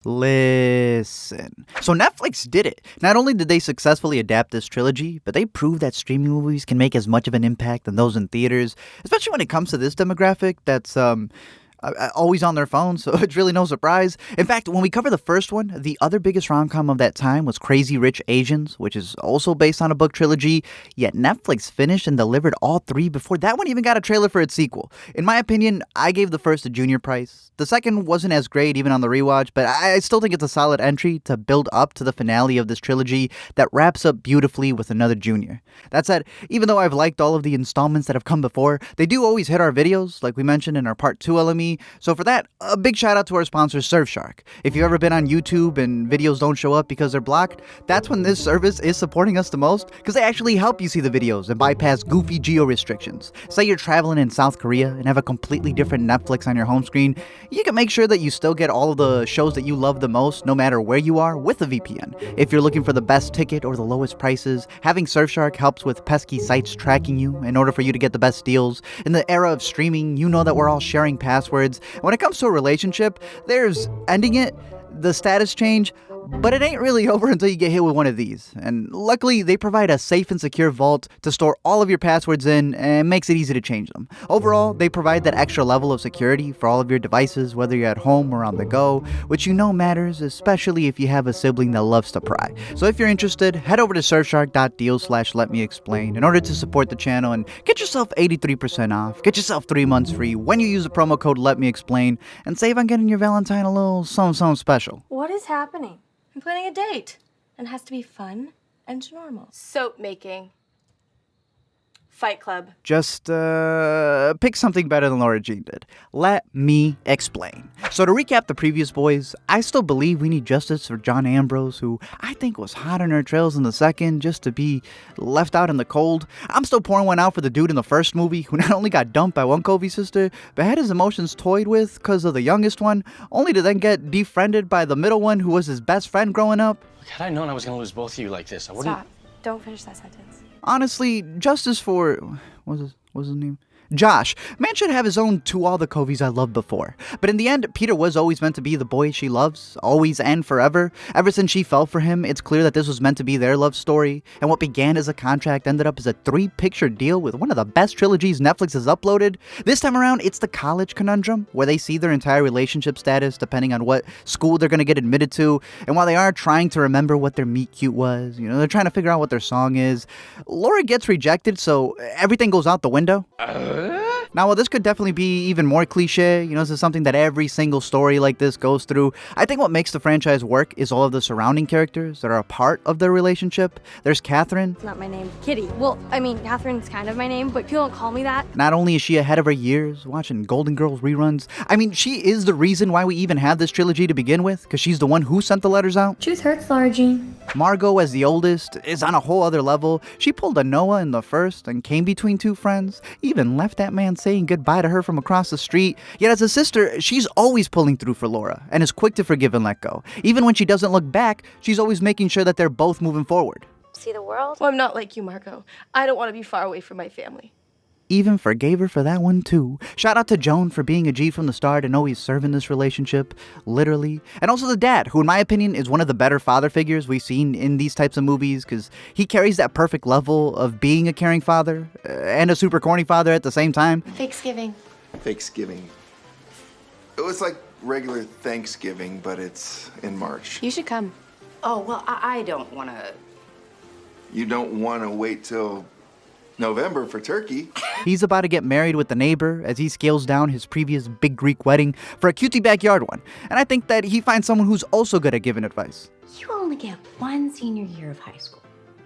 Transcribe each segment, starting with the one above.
Listen. So Netflix did it. Not only did they successfully adapt this trilogy, but they proved that streaming movies can make as much of an impact than those in theaters, especially when it comes to this demographic that's always on their phones, so it's really no surprise. In fact, when we cover the first one, the other biggest rom-com of that time was Crazy Rich Asians, which is also based on a book trilogy, yet Netflix finished and delivered all three before that one even got a trailer for its sequel. In my opinion, I gave the first a junior price. The second wasn't as great even on the rewatch, but I still think it's a solid entry to build up to the finale of this trilogy that wraps up beautifully with another junior. That said, even though I've liked all of the installments that have come before, they do always hit our videos, like we mentioned in our Part 2 LME. So for that, a big shout out to our sponsor Surfshark. If you've ever been on YouTube and videos don't show up because they're blocked, that's when this service is supporting us the most, because they actually help you see the videos and bypass goofy geo restrictions. Say you're traveling in South Korea and have a completely different Netflix on your home screen, you can make sure that you still get all of the shows that you love the most no matter where you are with a VPN. If you're looking for the best ticket or the lowest prices, having Surfshark helps with pesky sites tracking you in order for you to get the best deals. In the era of streaming, you know that we're all sharing passwords. When it comes to a relationship, there's ending it, the status change, but it ain't really over until you get hit with one of these. And luckily, they provide a safe and secure vault to store all of your passwords in and makes it easy to change them. Overall, they provide that extra level of security for all of your devices, whether you're at home or on the go, which you know matters, especially if you have a sibling that loves to pry. So if you're interested, head over to surfshark.deal/letmeexplain in order to support the channel and get yourself 83% off, get yourself 3 months free when you use the promo code LetMeExplain, and save on getting your Valentine a little something special. What is happening? I'm planning a date. And it has to be fun and normal. Soap making. Fight Club. Just pick something better than Lara Jean did. Let me explain. So to recap the previous boys, I still believe we need justice for John Ambrose, who I think was hot on her trails in the second just to be left out in the cold. I'm still pouring one out for the dude in the first movie who not only got dumped by one Covey sister, but had his emotions toyed with because of the youngest one, only to then get defriended by the middle one who was his best friend growing up. Had I known I was going to lose both of you like this, I wouldn't... Stop. Don't finish that sentence. Honestly, justice for... What's his name? Josh. Man should have his own To All the Coveys I Loved Before. But in the end, Peter was always meant to be the boy she loves, always and forever. Ever since she fell for him, it's clear that this was meant to be their love story, and what began as a contract ended up as a 3-picture deal with one of the best trilogies Netflix has uploaded. This time around, it's the college conundrum, where they see their entire relationship status depending on what school they're gonna get admitted to, and while they are trying to remember what their meet cute was, they're trying to figure out what their song is, Laura gets rejected, so everything goes out the window. Now, while this could definitely be even more cliche, this is something that every single story like this goes through, I think what makes the franchise work is all of the surrounding characters that are a part of their relationship. There's Catherine. It's not my name. Kitty. Well, I mean, Catherine's kind of my name, but people don't call me that. Not only is she ahead of her years, watching Golden Girls reruns, I mean, she is the reason why we even have this trilogy to begin with, because she's the one who sent the letters out. Truth hurts, Lara Jean. Margot, as the oldest, is on a whole other level. She pulled a Noah in the first and came between two friends, even left that man saying goodbye to her from across the street. Yet as a sister, she's always pulling through for Laura and is quick to forgive and let go. Even when she doesn't look back, she's always making sure that they're both moving forward. See the world? Well, I'm not like you, Margot. I don't want to be far away from my family. Even forgave her for that one too. Shout out to Joan for being a G from the start and always serving this relationship, literally. And also the dad, who in my opinion is one of the better father figures we've seen in these types of movies, because he carries that perfect level of being a caring father and a super corny father at the same time. Thanksgiving. It was like regular Thanksgiving, but it's in March. You should come. Oh, well, I don't want to... You don't want to wait till November for turkey. He's about to get married with the neighbor as he scales down his previous big Greek wedding for a cutesy backyard one. And I think that he finds someone who's also good at giving advice. You only get one senior year of high school.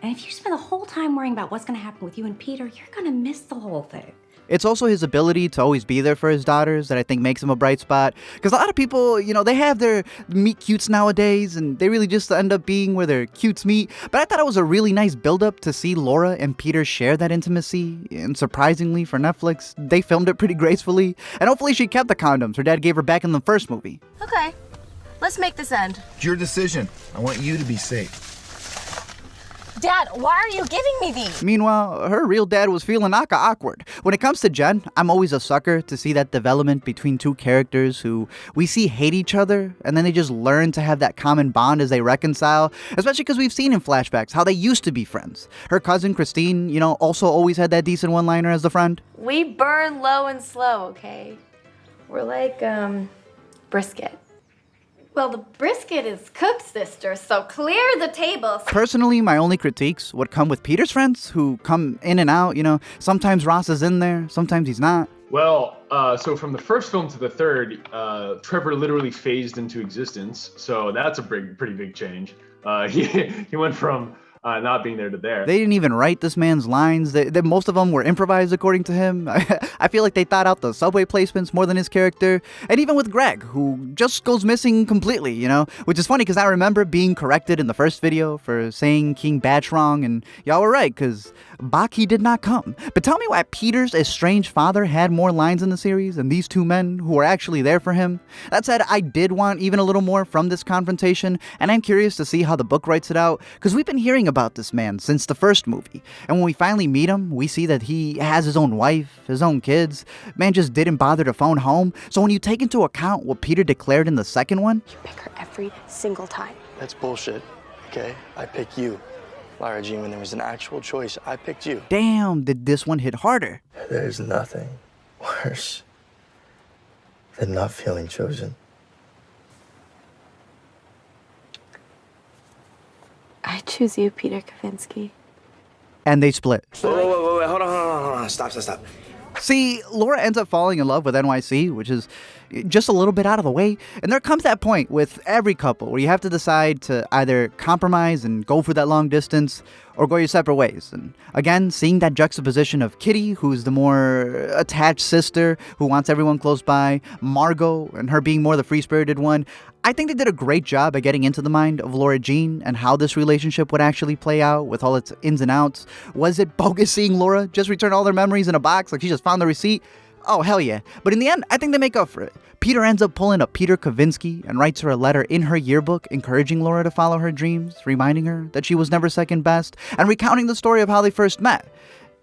And if you spend the whole time worrying about what's going to happen with you and Peter, you're going to miss the whole thing. It's also his ability to always be there for his daughters that I think makes him a bright spot. Because a lot of people, they have their meet cutes nowadays, and they really just end up being where their cutes meet. But I thought it was a really nice build-up to see Laura and Peter share that intimacy. And surprisingly for Netflix, they filmed it pretty gracefully. And hopefully she kept the condoms her dad gave her back in the first movie. Okay, let's make this end. It's your decision. I want you to be safe. Dad, why are you giving me these? Meanwhile, her real dad was feeling awkward. When it comes to Jen, I'm always a sucker to see that development between two characters who we see hate each other, and then they just learn to have that common bond as they reconcile, especially because we've seen in flashbacks how they used to be friends. Her cousin Christine, also always had that decent one-liner as the friend. We burn low and slow, okay? We're like, brisket. Well, the brisket is cooked, sister, so clear the tables. Personally, my only critiques would come with Peter's friends, who come in and out, sometimes Ross is in there, sometimes he's not. Well, so from the first film to the third, Trevor literally phased into existence, so that's a pretty big change. He went from not being there to there. They didn't even write this man's lines. Most of them were improvised, according to him. I feel like they thought out the subway placements more than his character. And even with Greg, who just goes missing completely, which is funny because I remember being corrected in the first video for saying King Batch wrong, and y'all were right, because Bach, he did not come. But tell me why Peter's estranged father had more lines in the series than these two men who were actually there for him. That said, I did want even a little more from this confrontation, and I'm curious to see how the book writes it out, because we've been hearing about this man since the first movie, and when we finally meet him, we see that he has his own wife, his own kids. Man just didn't bother to phone home. So when you take into account what Peter declared in the second one, You pick her every single time. That's bullshit, okay? I pick you. Lara Jean, when there was an actual choice, I picked you. damn, did this one hit harder. There's nothing worse than not feeling chosen. I choose you, Peter Kavinsky. And they split. Wait, hold on. Stop. See, Laura ends up falling in love with NYC, which is just a little bit out of the way. And there comes that point with every couple where you have to decide to either compromise and go for that long distance or go your separate ways. And again, seeing that juxtaposition of Kitty, who's the more attached sister who wants everyone close by, Margot, and her being more the free-spirited one, I think they did a great job at getting into the mind of Lara Jean and how this relationship would actually play out with all its ins and outs. Was it bogus seeing Laura just return all their memories in a box like she just found the receipt? Oh, hell yeah. But in the end, I think they make up for it. Peter ends up pulling a Peter Kavinsky and writes her a letter in her yearbook encouraging Laura to follow her dreams, reminding her that she was never second best, and recounting the story of how they first met.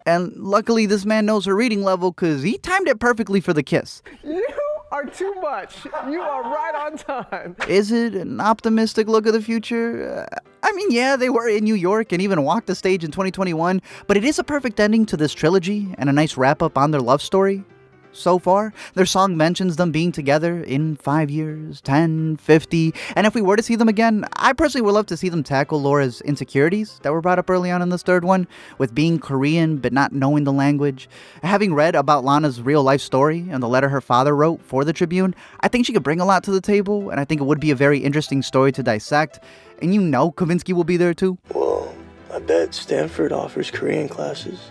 And luckily, this man knows her reading level because he timed it perfectly for the kiss. You are too much. You are right on time. Is it an optimistic look of the future? I mean, yeah, they were in New York and even walked the stage in 2021, but it is a perfect ending to this trilogy and a nice wrap-up on their love story. So far, their song mentions them being together in 5 years, 10, 50, and if we were to see them again, I personally would love to see them tackle Laura's insecurities that were brought up early on in this third one, with being Korean but not knowing the language. Having read about Lana's real-life story and the letter her father wrote for the Tribune, I think she could bring a lot to the table, and I think it would be a very interesting story to dissect, and Kavinsky will be there too. Well, I bet Stanford offers Korean classes.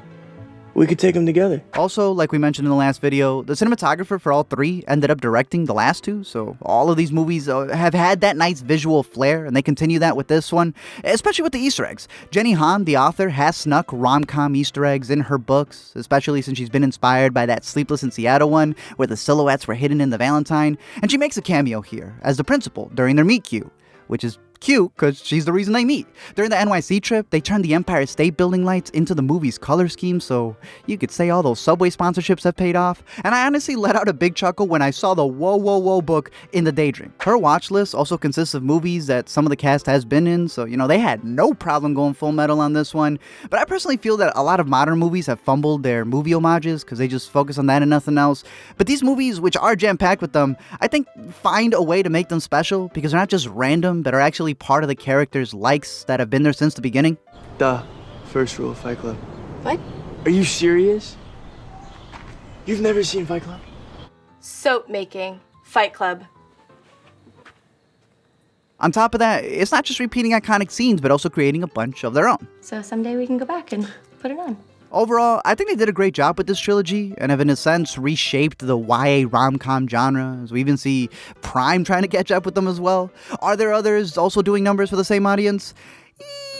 We could take them together. Also, like we mentioned in the last video, the cinematographer for all three ended up directing the last two, so all of these movies have had that nice visual flair, and they continue that with this one, especially with the Easter eggs. Jenny Han, the author, has snuck rom-com Easter eggs in her books, especially since she's been inspired by that Sleepless in Seattle one, where the silhouettes were hidden in the Valentine, and she makes a cameo here as the principal during their meet cute, which is cute because she's the reason they meet. During the NYC trip, they turned the Empire State Building lights into the movie's color scheme, so you could say all those Subway sponsorships have paid off. And I honestly let out a big chuckle when I saw the Whoa Whoa Whoa book in the Daydream. Her watch list also consists of movies that some of the cast has been in, so they had no problem going Full Metal on this one. But I personally feel that a lot of modern movies have fumbled their movie homages because they just focus on that and nothing else. But these movies, which are jam-packed with them, I think find a way to make them special because they're not just random, but are actually part of the characters' likes that have been there since the beginning. Duh. First rule of Fight Club. What? Are you serious? You've never seen Fight Club? Soap making. Fight Club. On top of that, it's not just repeating iconic scenes, but also creating a bunch of their own. So someday we can go back and put it on. Overall, I think they did a great job with this trilogy and have in a sense reshaped the YA rom-com genre, as we even see Prime trying to catch up with them as well. Are there others also doing numbers for the same audience?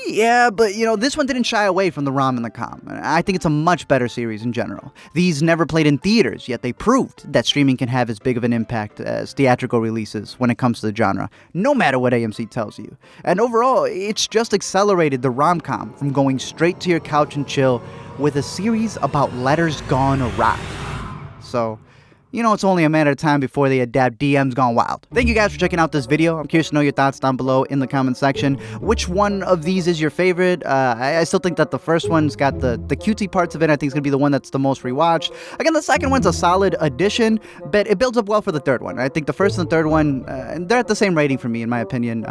Yeah, but this one didn't shy away from the rom and the com. I think it's a much better series in general. These never played in theaters, yet they proved that streaming can have as big of an impact as theatrical releases when it comes to the genre, no matter what AMC tells you. And overall, it's just accelerated the rom-com from going straight to your couch and chill with a series about letters gone awry. So, it's only a matter of time before they adapt DMs Gone Wild. Thank you guys for checking out this video. I'm curious to know your thoughts down below in the comment section. Which one of these is your favorite? I still think that the first one's got the cutesy parts of it. I think it's going to be the one that's the most rewatched. Again, the second one's a solid addition, but it builds up well for the third one. I think the first and the third one, they're at the same rating for me, in my opinion.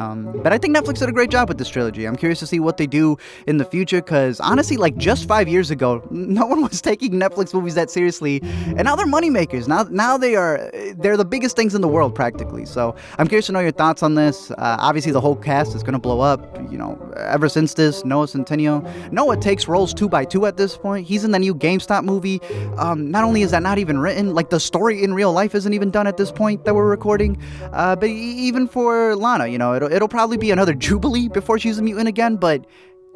But I think Netflix did a great job with this trilogy. I'm curious to see what they do in the future, because honestly, like just 5 years ago, no one was taking Netflix movies that seriously, and now they're moneymakers. Now they're the biggest things in the world practically. So I'm curious to know your thoughts on this. Obviously the whole cast is going to blow up, ever since this. Noah Centineo. Noah takes roles 2 by 2 at this point. He's in the new GameStop movie. Not only is that not even written, like the story in real life isn't even done at this point that we're recording. But even for Lana, it'll probably be another Jubilee before she's a mutant again, but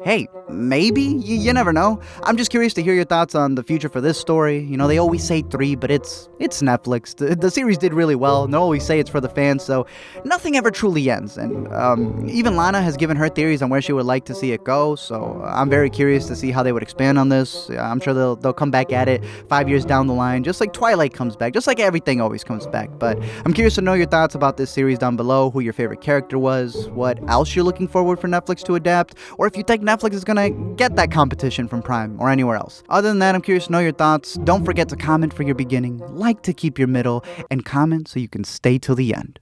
hey, maybe? You never know. I'm just curious to hear your thoughts on the future for this story. They always say 3, but it's Netflix. The series did really well, and they always say it's for the fans, so nothing ever truly ends. And even Lana has given her theories on where she would like to see it go, so I'm very curious to see how they would expand on this. I'm sure they'll come back at it 5 years down the line, just like Twilight comes back, just like everything always comes back. But I'm curious to know your thoughts about this series down below, who your favorite character was, what else you're looking forward for Netflix to adapt, or if you think Netflix is gonna get that competition from Prime or anywhere else. Other than that, I'm curious to know your thoughts. Don't forget to comment for your beginning, like to keep your middle, and comment so you can stay till the end.